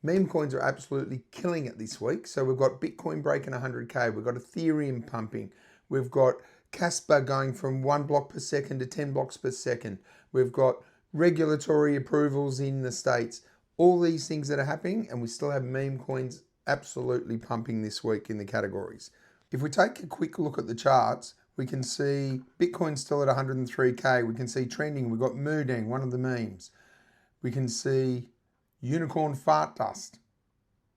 Meme coins are absolutely killing it this week. So we've got Bitcoin breaking 100K. We've got Ethereum pumping. We've got KASPA going from 1 block per second to 10 blocks per second. We've got regulatory approvals in the States. All these things that are happening, and we still have meme coins absolutely pumping this week in the categories. If we take a quick look at the charts, we can see Bitcoin still at 103K. We can see trending. We've got Moodeng, one of the memes. We can see unicorn fart dust.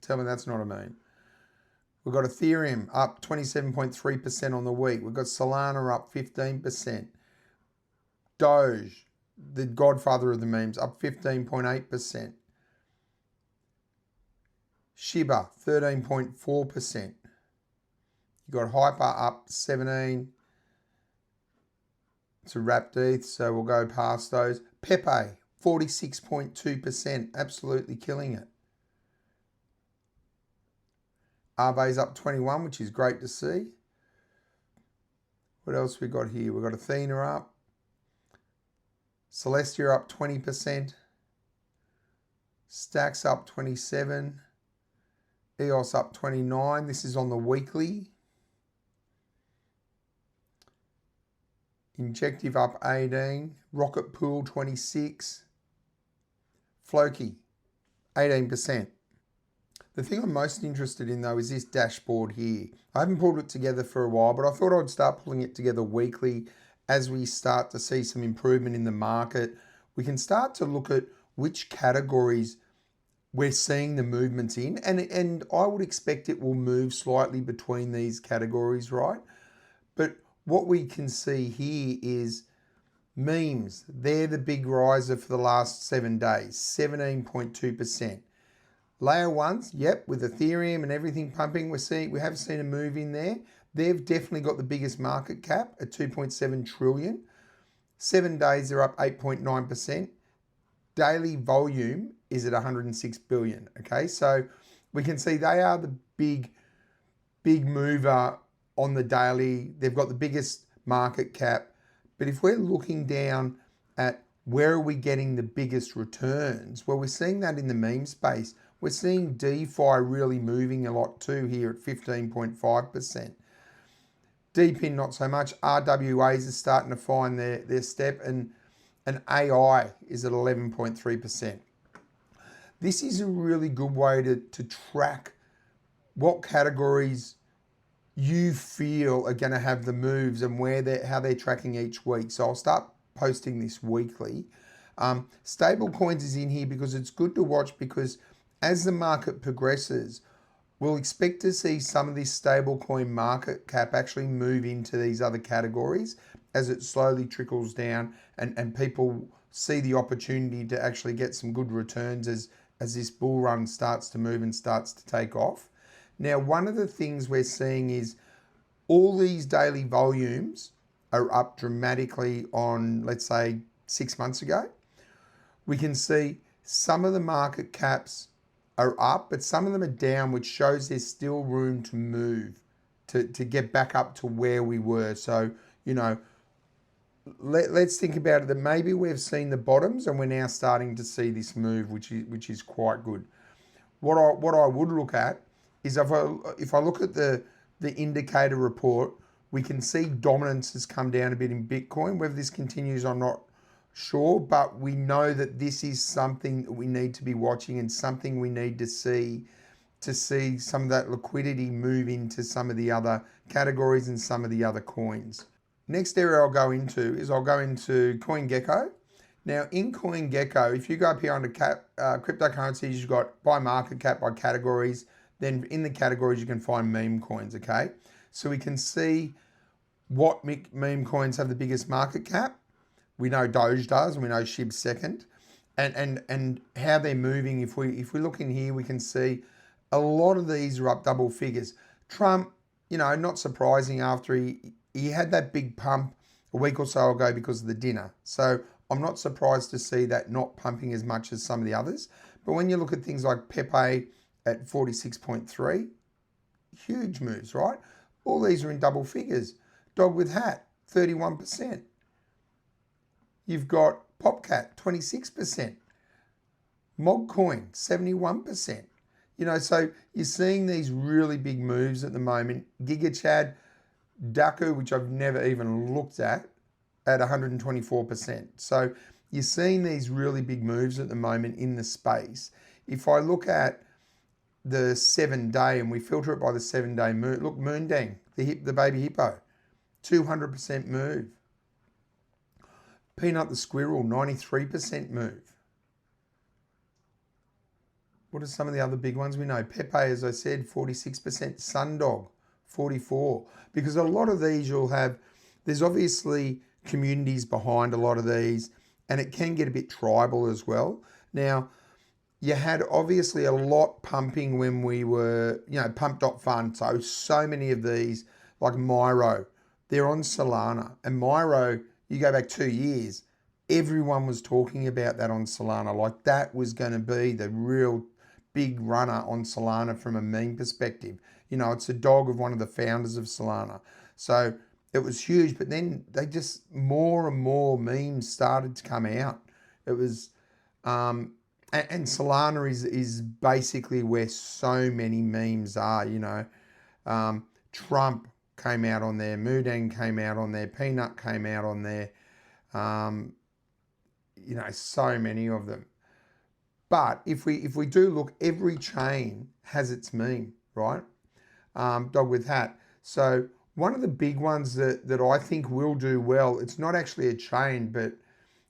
Tell me that's not a meme. We've got Ethereum up 27.3% on the week. We've got Solana up 15%. Doge, the godfather of the memes, up 15.8%. Shiba, 13.4%. You got Hyper up 17. It's a wrapped ETH, so we'll go past those. Pepe, 46.2%, absolutely killing it. Arve's up 21, which is great to see. What else we got here? We've got Athena up. Celestia up 20%. Stacks up 27. EOS up 29. This is on the weekly. Injective up 18. Rocket Pool 26. Floki 18%. The thing I'm most interested in though is this dashboard here. I haven't pulled it together for a while, but I thought I'd start pulling it together weekly as we start to see some improvement in the market. We can start to look at which categories we're seeing the movements in, and I would expect it will move slightly between these categories, right? But what we can see here is memes. They're the big riser for the last 7 days, 17.2%. Layer ones, yep, with Ethereum and everything pumping, we have seen a move in there. They've definitely got the biggest market cap at 2.7 trillion. 7 days, they're up 8.9%. Daily volume is at 106 billion, okay? So we can see they are the big mover on the daily. They've got the biggest market cap. But if we're looking down at where are we getting the biggest returns, well, we're seeing that in the meme space. We're seeing DeFi really moving a lot too here at 15.5%. Deep in, not so much. RWAs are starting to find their step, and AI is at 11.3%. This is a really good way to track what categories you feel are going to have the moves and how they're tracking each week. So I'll start posting this weekly. Stable coins is in here because it's good to watch, because as the market progresses, we'll expect to see some of this stablecoin market cap actually move into these other categories as it slowly trickles down, and people see the opportunity to actually get some good returns as this bull run starts to move and starts to take off. Now, one of the things we're seeing is all these daily volumes are up dramatically on, let's say, 6 months ago. We can see some of the market caps are up, but some of them are down, which shows there's still room to move to get back up to where we were. So, you know, let's think about it that maybe we've seen the bottoms and we're now starting to see this move, which is quite good. What I would look at is if I look at the indicator report, we can see dominance has come down a bit in Bitcoin. Whether this continues, I'm not sure, but we know that this is something that we need to be watching and something we need to see some of that liquidity move into some of the other categories and some of the other coins. Next area I'll go into CoinGecko. Now in CoinGecko, if you go up here under cryptocurrencies, you've got by market cap, by categories. Then in the categories, you can find meme coins, okay? So we can see what meme coins have the biggest market cap. We know Doge does, and we know Shiba's second. And how they're moving. If we look in here, we can see a lot of these are up double figures. Trump, you know, not surprising after he had that big pump a week or so ago because of the dinner. So I'm not surprised to see that not pumping as much as some of the others. But when you look at things like Pepe at 46.3, huge moves, right? All these are in double figures. Dog with hat, 31%. You've got Popcat, 26%. Mogcoin, 71%. You know, so you're seeing these really big moves at the moment. Giga Chad, Daku, which I've never even looked at 124%. So you're seeing these really big moves at the moment in the space. If I look at the 7-day and we filter it by the 7-day move, look, Mundang, the baby hippo, 200% move. Peanut the Squirrel, 93% move. What are some of the other big ones we know? Pepe, as I said, 46%. Sundog, 44%. Because a lot of these you'll have, there's obviously communities behind a lot of these, and it can get a bit tribal as well. Now, you had obviously a lot pumping when we were, pump.fun. So many of these, like Myro, they're on Solana. And Myro, you go back 2 years, everyone was talking about that on Solana. Like that was going to be the real big runner on Solana from a meme perspective. You know, it's a dog of one of the founders of Solana. So it was huge, but then they just, more and more memes started to come out. It was, and Solana is basically where so many memes are, you know. Trump came out on there, Moodeng came out on there, Peanut came out on there. You know, so many of them. But if we do look, every chain has its meme, right? Dog with hat. So one of the big ones that I think will do well, it's not actually a chain, but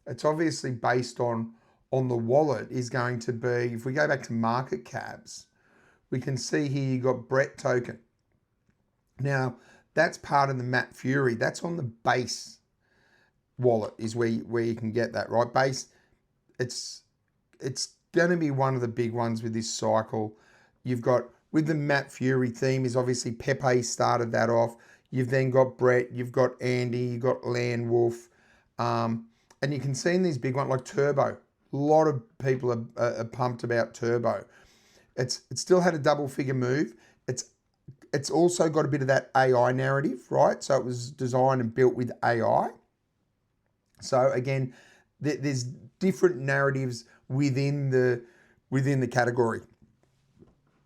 it's obviously based on the wallet, is going to be, if we go back to market caps, we can see here you got Brett token. Now, that's part of the Matt Fury. That's on the base wallet is where you can get that, right? Base, it's going to be one of the big ones with this cycle. You've got, with the Matt Fury theme, is obviously Pepe started that off. You've then got Brett, you've got Andy, you've got Landwolf. And you can see in these big ones like Turbo. A lot of people are pumped about Turbo. It still had a double figure move. It's also got a bit of that AI narrative, right? So it was designed and built with AI. So again, there's different narratives within the category.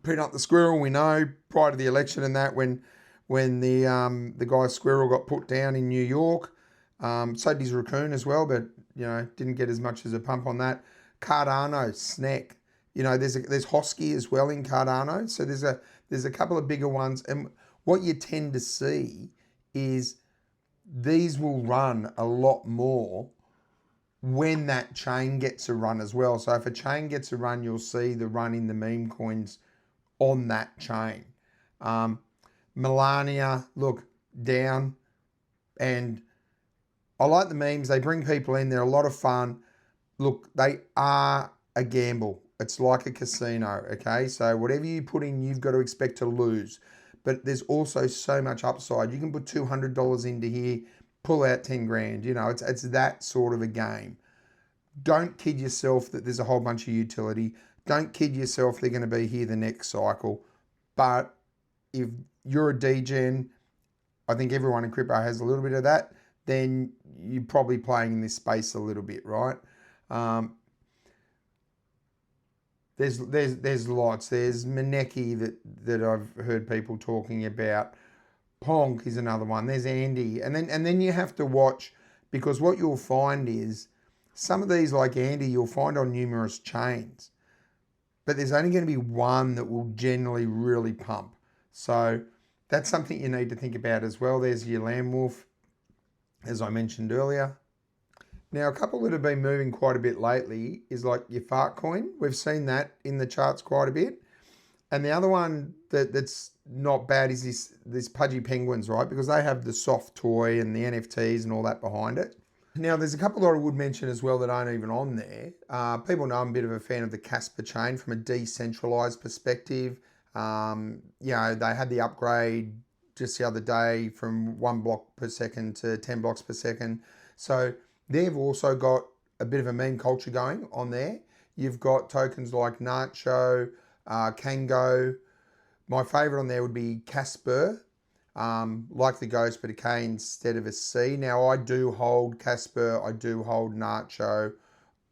Peanut the Squirrel, we know prior to the election and that when the guy Squirrel got put down in New York, so did Raccoon as well, but you know didn't get as much as a pump on that. Cardano, Snek, you know there's Hosky as well in Cardano, so there's a couple of bigger ones, and what you tend to see is these will run a lot more when that chain gets a run as well. So if a chain gets a run, you'll see the run in the meme coins on that chain. Melania, look, down. And I like the memes. They bring people in. They're a lot of fun. Look, they are a gamble. It's like a casino, okay? So whatever you put in, you've got to expect to lose. But there's also so much upside. You can put $200 into here, pull out 10 grand. You know, it's that sort of a game. Don't kid yourself that there's a whole bunch of utility. Don't kid yourself they're going to be here the next cycle. But if you're a degen, I think everyone in crypto has a little bit of that, then you're probably playing in this space a little bit, right? There's lots. There's Maneki that I've heard people talking about. Bonk is another one. There's Andy. And then you have to watch, because what you'll find is some of these like Andy you'll find on numerous chains. But there's only going to be one that will generally really pump. So that's something you need to think about as well. There's your Landwolf, as I mentioned earlier. Now, a couple that have been moving quite a bit lately is like your Altcoin. We've seen that in the charts quite a bit. And the other one that's not bad is this Pudgy Penguins, right? Because they have the soft toy and the NFTs and all that behind it. Now, there's a couple that I would mention as well that aren't even on there. People know I'm a bit of a fan of the KASPA chain from a decentralized perspective. You know, they had the upgrade just the other day from 1 block per second to 10 blocks per second. So they've also got a bit of a meme culture going on there. You've got tokens like Nacho, Kango. My favorite on there would be Kasper, like the Ghost, but a K instead of a C. Now, I do hold Kasper, I do hold Nacho.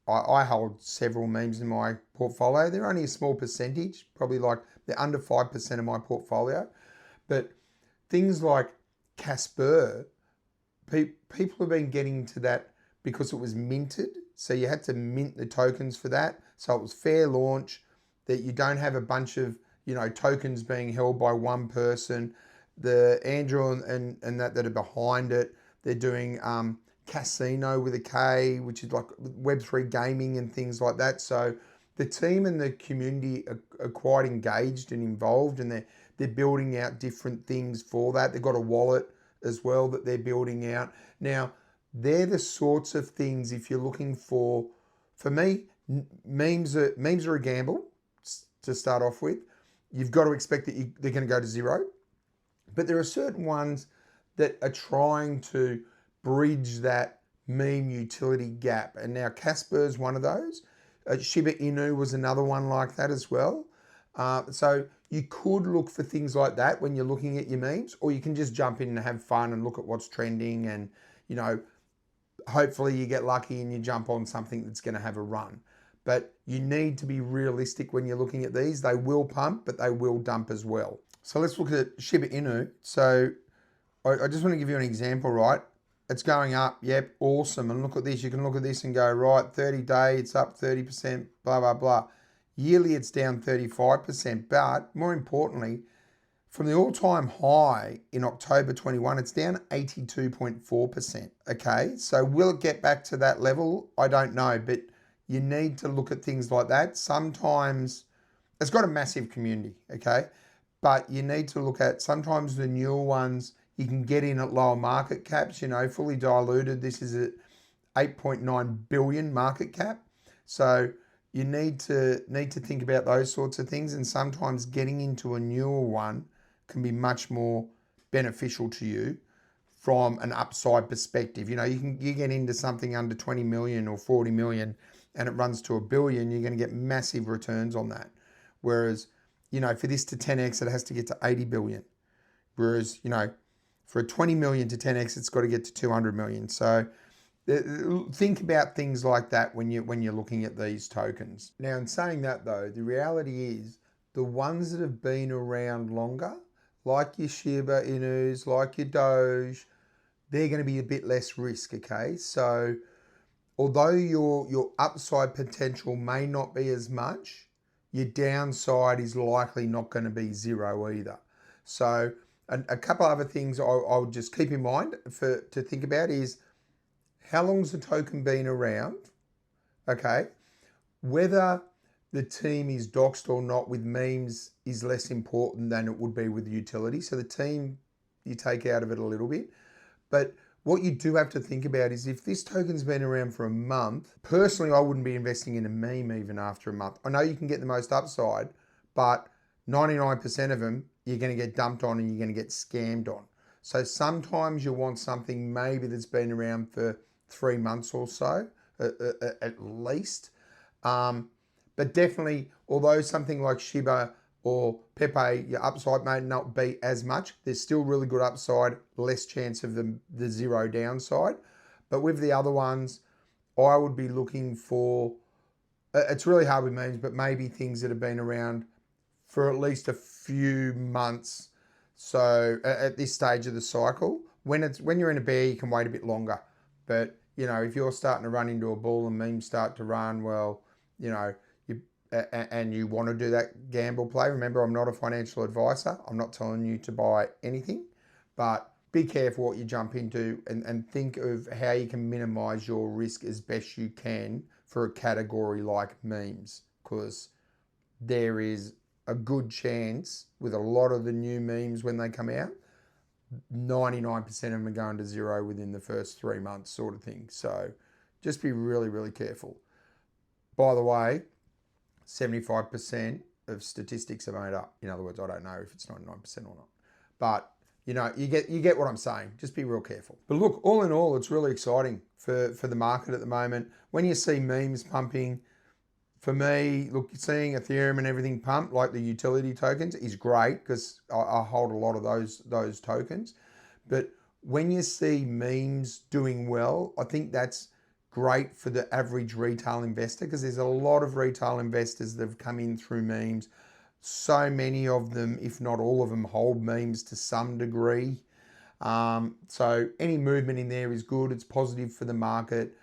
I hold several memes in my portfolio. They're only a small percentage, probably like they're under 5% of my portfolio. But things like Kasper, people have been getting into that because it was minted. So you had to mint the tokens for that. So it was fair launch, that you don't have a bunch of, tokens being held by one person. The Andrew and that are behind it, they're doing casino with a K, which is like Web3 gaming and things like that. So the team and the community are quite engaged and involved, and they're building out different things for that. They've got a wallet as well that they're building out. Now, they're the sorts of things, if you're looking for me, memes are a gamble to start off with. You've got to expect that they're going to go to zero. But there are certain ones that are trying to bridge that meme utility gap. And now Kasper is one of those. Shiba Inu was another one like that as well. So you could look for things like that when you're looking at your memes, or you can just jump in and have fun and look at what's trending, and, hopefully you get lucky and you jump on something that's going to have a run. But you need to be realistic when you're looking at these. They will pump, but they will dump as well. So let's look at Shiba Inu. So I just want to give you an example, right? It's going up. Yep, awesome. And look at this. You can look at this and go, right, 30-day, it's up 30%, blah, blah, blah. Yearly, it's down 35%. But more importantly, from the all-time high in October 21, it's down 82.4%. Okay, so will it get back to that level? I don't know, but you need to look at things like that. Sometimes it's got a massive community, okay? But you need to look at sometimes the newer ones, you can get in at lower market caps, fully diluted. This is at 8.9 billion market cap. So you need to think about those sorts of things. And sometimes getting into a newer one can be much more beneficial to you from an upside perspective. You get into something under 20 million or 40 million and it runs to $1 billion, you're going to get massive returns on that. Whereas, for this to 10x, it has to get to 80 billion. Whereas, for a 20 million to 10x, it's got to get to 200 million. So think about things like that when you're looking at these tokens. Now, in saying that though, the reality is the ones that have been around longer, like your Shiba Inus, like your Doge, they're going to be a bit less risk, okay? So although your upside potential may not be as much, your downside is likely not going to be zero either. So a couple other things I'll just keep in mind to think about is, how long's the token been around? Okay. Whether the team is doxed or not with memes is less important than it would be with utility. So the team, you take out of it a little bit. But what you do have to think about is, if this token's been around for a month, personally, I wouldn't be investing in a meme even after a month. I know you can get the most upside, but 99% of them, you're going to get dumped on and you're going to get scammed on. So sometimes you want something maybe that's been around for 3 months or so, at least. But definitely, although something like Shiba or Pepe, your upside may not be as much, there's still really good upside, less chance of the zero downside. But with the other ones, I would be looking for, it's really hard with memes, but maybe things that have been around for at least a few months. So at this stage of the cycle, when you're in a bear, you can wait a bit longer. But, if you're starting to run into a bull and memes start to run, well, and you want to do that gamble play, remember, I'm not a financial advisor. I'm not telling you to buy anything, but be careful what you jump into, and think of how you can minimize your risk as best you can for a category like memes, because there is a good chance with a lot of the new memes when they come out, 99% of them are going to zero within the first 3 months, sort of thing. So just be really, really careful. By the way, 75% of statistics are made up. In other words, I don't know if it's 99% or not. But you get what I'm saying. Just be real careful. But look, all in all, it's really exciting for the market at the moment. When you see memes pumping, for me, look, seeing Ethereum and everything pump, like the utility tokens, is great, because I hold a lot of those tokens. But when you see memes doing well, I think that's great for the average retail investor because there's a lot of retail investors that have come in through memes. So many of them, if not all of them, hold memes to some degree. So any movement in there is good. It's positive for the market.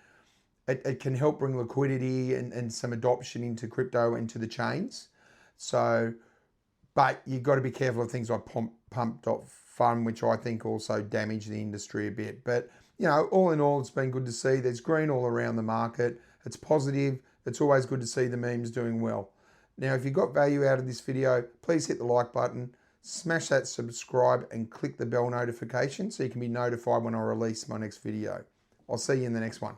It can help bring liquidity and some adoption into crypto and to the chains. So, but you've got to be careful of things like pump.fun, which I think also damage the industry a bit. But, you know, all in all, it's been good to see. There's green all around the market. It's positive. It's always good to see the memes doing well. Now, if you got value out of this video, please hit the like button, smash that subscribe and click the bell notification so you can be notified when I release my next video. I'll see you in the next one.